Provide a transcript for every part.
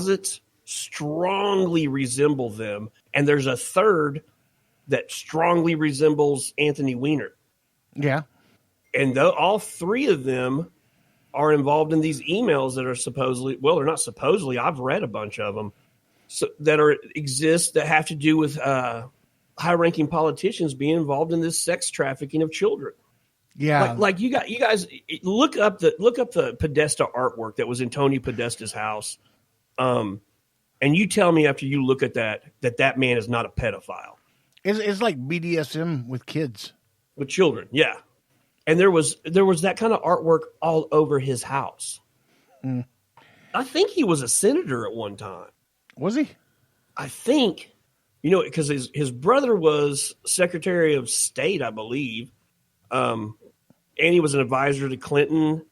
closets strongly resemble them, and there's a third that strongly resembles Anthony Weiner. Yeah. And all three of them are involved in these emails that are supposedly, well, they're not supposedly, I've read a bunch of them, that exist that have to do with high-ranking politicians being involved in this sex trafficking of children. Yeah. Like you guys look up the Podesta artwork that was in Tony Podesta's house. And you tell me after you look at that man is not a pedophile. It's like BDSM with kids. With children, yeah. And there was that kind of artwork all over his house. Mm. I think he was a senator at one time. Was he? I think, because his brother was Secretary of State, I believe. And he was an advisor to Clinton,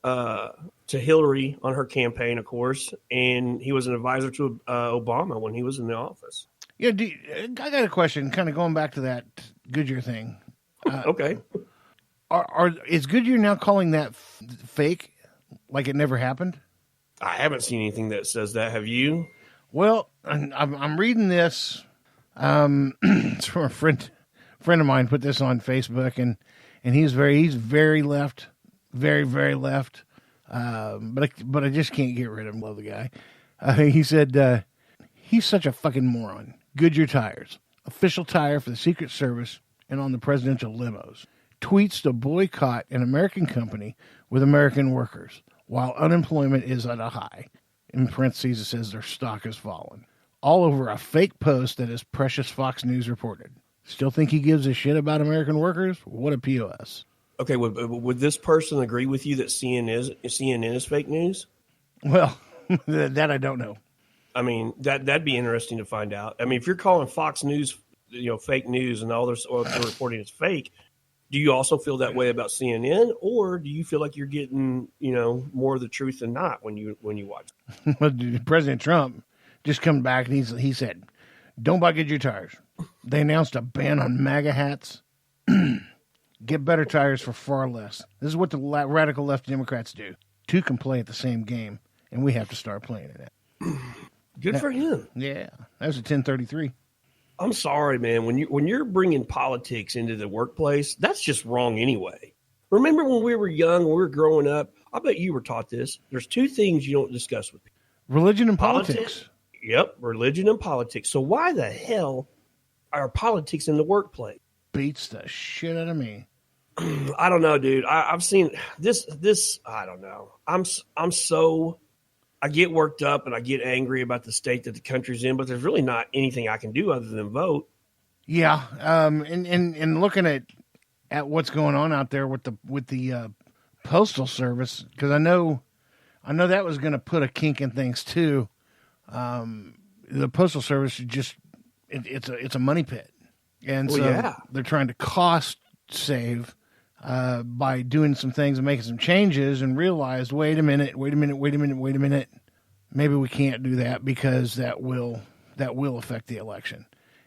to Hillary on her campaign, of course. And he was an advisor to Obama when he was in the office. Yeah, I got a question, kind of going back to that Goodyear thing. Okay. Is Goodyear now calling that fake, like it never happened? I haven't seen anything that says that. Have you? Well, I'm reading this. It's from a friend of mine put this on Facebook, and he's very left, very, very left. But I just can't get rid of him. Love the guy. He said he's such a fucking moron. Goodyear tires, official tire for the Secret Service and on the presidential limos. Tweets to boycott an American company with American workers while unemployment is at a high. In parentheses, it says their stock has fallen. All over a fake post that is precious Fox News reported. Still think he gives a shit about American workers? What a POS. Okay, would this person agree with you that CNN is fake news? Well, that I don't know. I mean, that'd be interesting to find out. I mean, if you're calling Fox News, fake news and all their reporting is fake, do you also feel that way about CNN, or do you feel like you're getting, more of the truth than not when you watch? President Trump just come back and he said, "Don't buy Goodyear tires." They announced a ban on MAGA hats. Get better tires for far less. This is what the radical left Democrats do. Two can play at the same game, and we have to start playing it. Good for him. Yeah, that was a 1033. I'm sorry, man. When you're bringing politics into the workplace, that's just wrong anyway. Remember when we were young, when we were growing up? I bet you were taught this. There's two things you don't discuss with people: religion and politics. Yep, religion and politics. So why the hell are politics in the workplace? Beats the shit out of me. I don't know, dude. I've seen this. I don't know. I get worked up and I get angry about the state that the country's in, but there's really not anything I can do other than vote. Yeah. And looking at what's going on out there with the Postal Service, because I know that was going to put a kink in things too. The Postal Service it's a money pit. And they're trying to cost save by doing some things and making some changes, and realized, wait a minute. Maybe we can't do that because that will affect the election.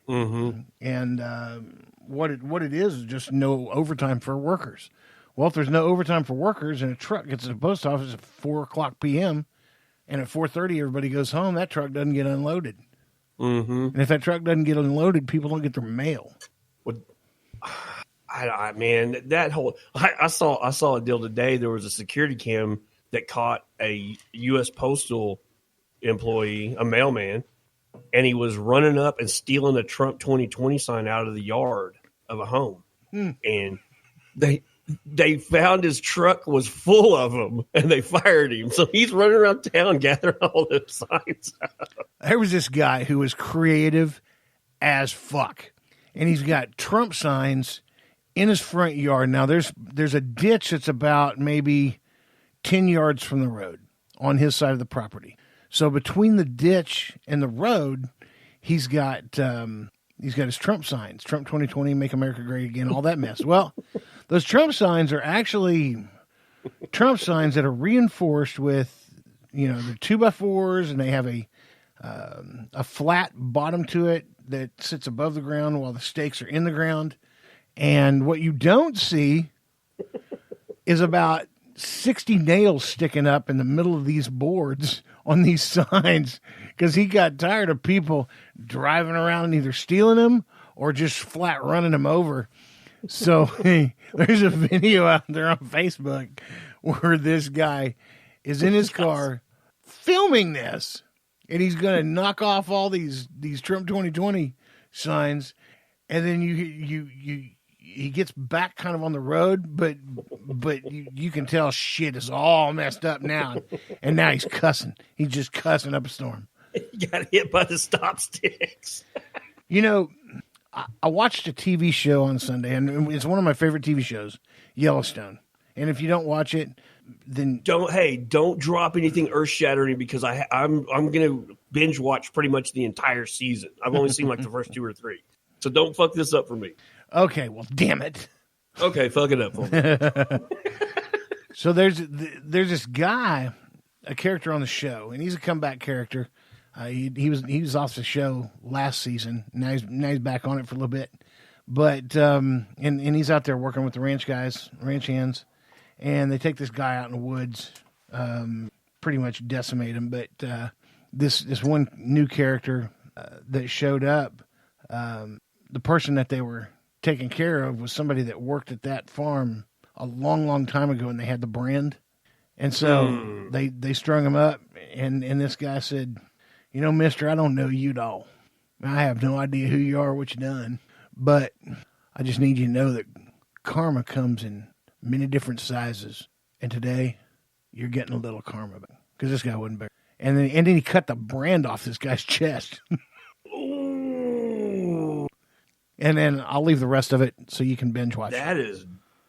Mm-hmm. And what it is just no overtime for workers. Well, if there's no overtime for workers and a truck gets to the post office at 4:00 p.m. and at 4:30 everybody goes home, that truck doesn't get unloaded. Mm-hmm. And if that truck doesn't get unloaded, people don't get their mail. I saw a deal today. There was a security cam that caught a U.S. Postal employee, a mailman, and he was running up and stealing a Trump 2020 sign out of the yard of a home. And they found his truck was full of them, and they fired him. So he's running around town gathering all those signs up. There was this guy who was creative as fuck, and he's got Trump signs in his front yard. Now there's a ditch that's about maybe 10 yards from the road on his side of the property. So between the ditch and the road, he's got his Trump signs, Trump 2020, Make America Great Again, all that mess. Well, those Trump signs are actually Trump signs that are reinforced with, they're 2x4s, and they have a flat bottom to it that sits above the ground while the stakes are in the ground. And what you don't see is about 60 nails sticking up in the middle of these boards on these signs because he got tired of people driving around and either stealing them or just flat running them over. So there's a video out there on Facebook where this guy is in his car filming this, and he's going to knock off all these Trump 2020 signs, and then he gets back kind of on the road, but you can tell shit is all messed up now, and now he's cussing. He's just cussing up a storm. He got hit by the stop sticks. You know, I watched a TV show on Sunday, and it's one of my favorite TV shows, Yellowstone. And if you don't watch it, then don't drop anything earth shattering because I'm gonna binge watch pretty much the entire season. I've only seen like the first 2 or 3, so don't fuck this up for me. Okay, well, damn it. Okay, fuck it up for me. So there's this guy, a character on the show, and he's a comeback character. He was off the show last season. Now he's back on it for a little bit, but and he's out there working with the ranch hands, and they take this guy out in the woods, pretty much decimate him. But this one new character that showed up, the person that they were taking care of was somebody that worked at that farm a long, long time ago, and they had the brand, and so they strung him up, and this guy said, "You know, mister, I don't know you at all. I have no idea who you are or what you done, but I just need you to know that karma comes in many different sizes, and today you're getting a little karma because this guy wasn't better." And then he cut the brand off this guy's chest. And then I'll leave the rest of it so you can binge watch. That is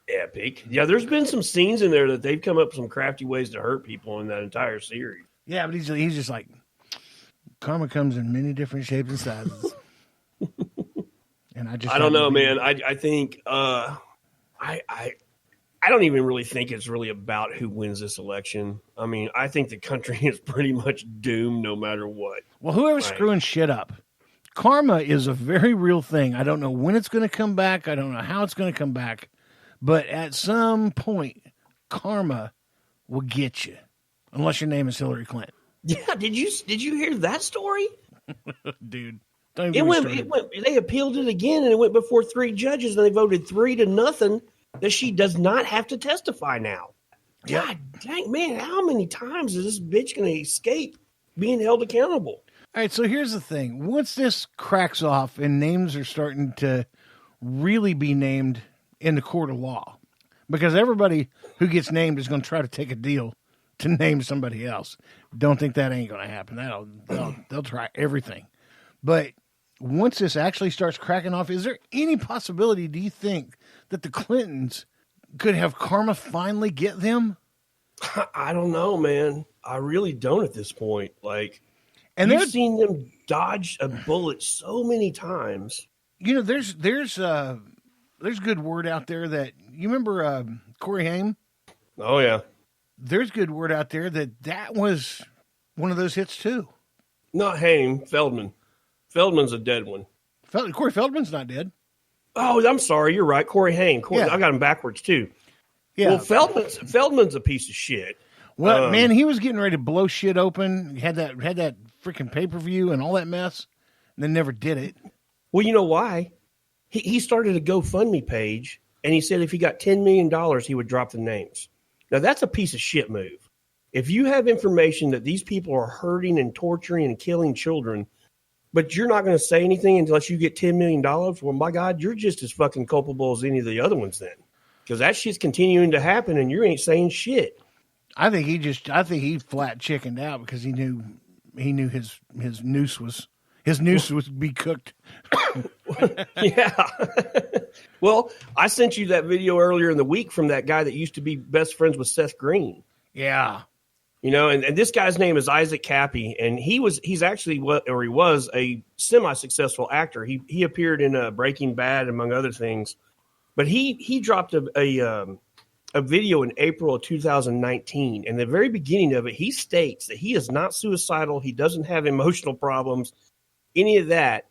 epic. Yeah, there's been some scenes in there that they've come up with some crafty ways to hurt people in that entire series. Yeah, but he's just like, karma comes in many different shapes and sizes. And I don't know, man. I think I don't even really think it's really about who wins this election. I mean, I think the country is pretty much doomed no matter what. Well, whoever's screwing shit up, karma is a very real thing. I don't know when it's going to come back. I don't know how it's going to come back. But at some point, karma will get you. Unless your name is Hillary Clinton. Yeah, did you hear that story? Dude. They appealed it again, and it went before 3 judges, and they voted 3-0 that she does not have to testify now. Yep. God dang, man, how many times is this bitch going to escape being held accountable? All right, so here's the thing. Once this cracks off and names are starting to really be named in the court of law, because everybody who gets named is going to try to take a deal to name somebody else. Don't think that ain't going to happen. They'll try everything. But once this actually starts cracking off, is there any possibility, do you think, that the Clintons could have karma finally get them? I don't know, man. I really don't at this point. Like, and you've seen them dodge a bullet so many times. You know, there's good word out there that you remember Corey Haim? Oh yeah. There's good word out there that was one of those hits too. Not Haim, Feldman. Feldman's a dead one. Corey Feldman's not dead. Oh, I'm sorry. You're right. Corey Haim. Yeah. I got him backwards too. Yeah. Well, Feldman's a piece of shit. Well, man, he was getting ready to blow shit open. He had that freaking pay-per-view and all that mess, and then never did it. Well, you know why? He started a GoFundMe page, and he said if he got $10 million, he would drop the names. Now, that's a piece of shit move. If you have information that these people are hurting and torturing and killing children, but you're not going to say anything unless you get $10 million, well, my God, you're just as fucking culpable as any of the other ones then. Because that shit's continuing to happen, and you ain't saying shit. I think he flat chickened out because he knew his noose would be cooked. Yeah. Well, I sent you that video earlier in the week from that guy that used to be best friends with Seth Green. Yeah. You know, and this guy's name is Isaac Cappy, and he was a semi-successful actor. He appeared in Breaking Bad, among other things. But he dropped a video in April of 2019. And the very beginning of it, he states that he is not suicidal. He doesn't have emotional problems, any of that.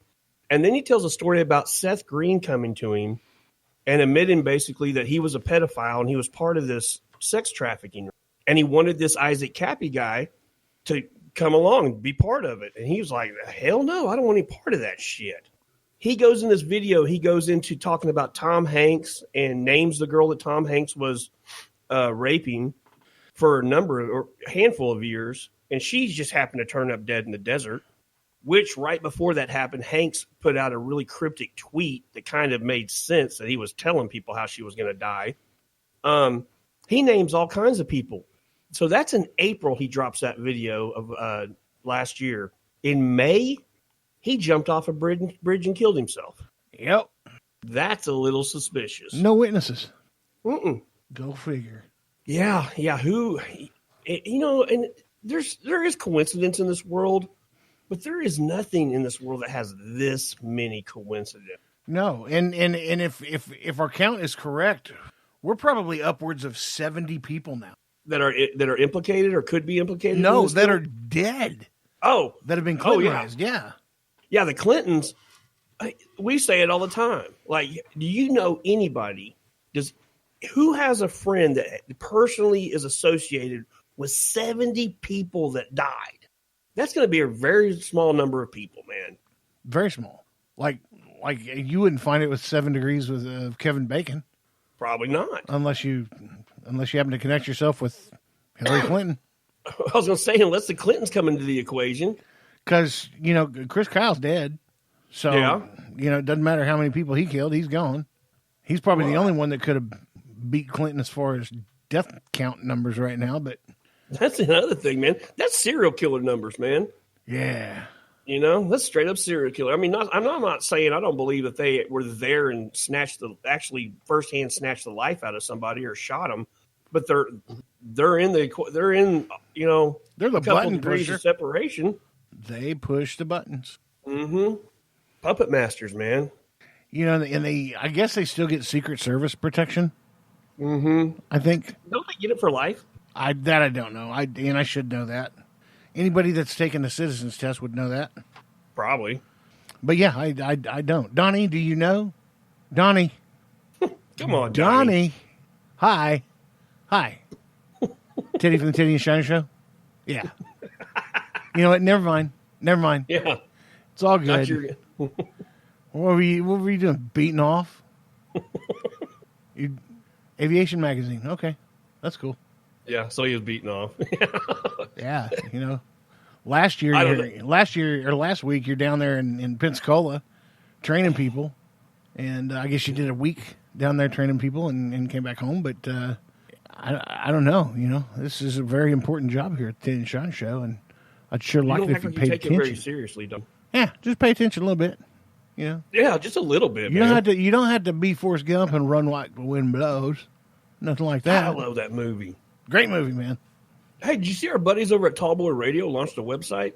And then he tells a story about Seth Green coming to him and admitting basically that he was a pedophile and he was part of this sex trafficking. And he wanted this Isaac Cappy guy to come along and be part of it. And he was like, hell no, I don't want any part of that shit. He goes in this video, he goes into talking about Tom Hanks and names the girl that Tom Hanks was raping for a handful of years. And she just happened to turn up dead in the desert, which right before that happened, Hanks put out a really cryptic tweet that kind of made sense that he was telling people how she was going to die. He names all kinds of people. So that's in April he drops that video of last year. In May, he jumped off a bridge and killed himself. Yep. That's a little suspicious. No witnesses. Mm-mm. Go figure. Yeah. Who, and there is coincidence in this world, but there is nothing in this world that has this many coincidences. No, and if our count is correct, we're probably upwards of 70 people now that are implicated or could be implicated. No, that are dead. Oh, that have been Clintonized. Yeah, the Clintons. We say it all the time. Like, do you know anybody? Who has a friend that personally is associated with 70 people that died? That's going to be a very small number of people, man. Very small. Like you wouldn't find it with 7 Degrees with Kevin Bacon. Probably not. Unless you happen to connect yourself with Hillary Clinton. I was going to say, unless the Clintons come into the equation. Because, Chris Kyle's dead. So, it doesn't matter how many people he killed. He's gone. He's probably the only one that could have beat Clinton as far as death count numbers right now. But that's another thing, man. That's serial killer numbers, man. Yeah. That's straight up serial killer. I mean, I'm not saying I don't believe that they were there and actually firsthand snatched the life out of somebody or shot them, but they're in they're the couple degrees of separation. They push the buttons. Mm-hmm. Puppet masters, man. And I guess they still get Secret Service protection. Mm-hmm. I think. Don't they get it for life? I don't know. I should know that. Anybody that's taken the citizens test would know that. Probably. But yeah, I don't. Donnie, do you know? Donnie. Come on, Donnie. Hi. Teddy from the Teddy and Shiner Show? Yeah. You know what? Never mind. Yeah. It's all good. What were you doing? Beating off? Aviation magazine. Okay. That's cool. Yeah, so he was beating off. Yeah, last week you're down there in Pensacola training people, and I guess you did a week down there training people and came back home. But I don't know. This is a very important job here at the Teddy and Sean Show, and I'd sure like it if you paid attention. It very seriously, though. Yeah, just pay attention a little bit. Yeah, just a little bit. You don't have to be Forrest Gump and run like the wind blows. Nothing like that. I love that movie. Great movie, man. Hey, did you see our buddies over at Tallboy Radio launched a website?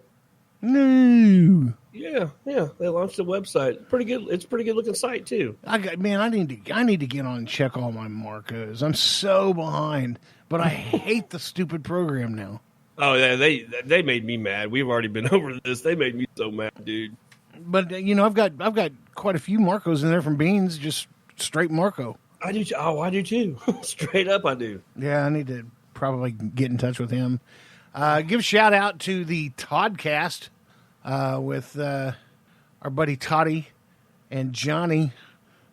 No. Yeah, they launched a website. Pretty good. It's a pretty good looking site too. I need to get on and check all my Marcos. I'm so behind, but I hate the stupid program now. Oh yeah, they made me mad. We've already been over this. They made me so mad, dude. But I've got quite a few Marcos in there from Beans, just straight Marco. I do. I do too. Straight up, I do. Yeah, I need to probably get in touch with him. Give a shout out to the Toddcast with our buddy Toddy and Johnny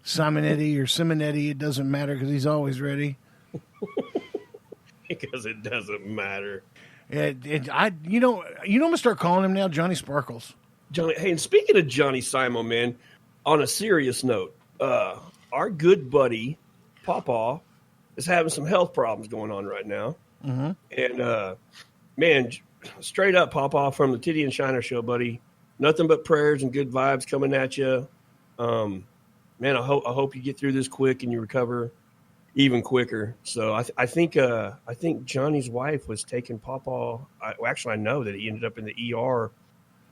Simonetti or Simonetti. It doesn't matter because he's always ready. Because it doesn't matter. I'm gonna start calling him now Johnny Sparkles. Johnny. Hey, and speaking of Johnny Simon, man, on a serious note, our good buddy Pawpaw is having some health problems going on right now. Mm-hmm. And man, straight up, Pawpaw from the Titty and Shiner Show, buddy. Nothing but prayers and good vibes coming at you. Man, I hope you get through this quick and you recover even quicker. So I think Johnny's wife was taking Pawpaw. I know that he ended up in the ER.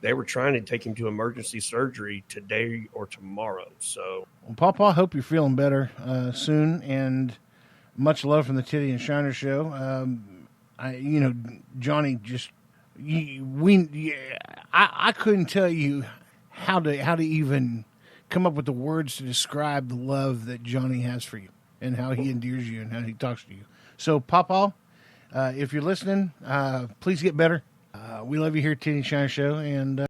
They were trying to take him to emergency surgery today or tomorrow. So, well, Pawpaw, hope you're feeling better soon, and much love from the Titty and Shiner Show. Johnny, I couldn't tell you how to even come up with the words to describe the love that Johnny has for you and how he endears you and how he talks to you. So, Papa, if you're listening, please get better. We love you here at Tinny Shine Show, and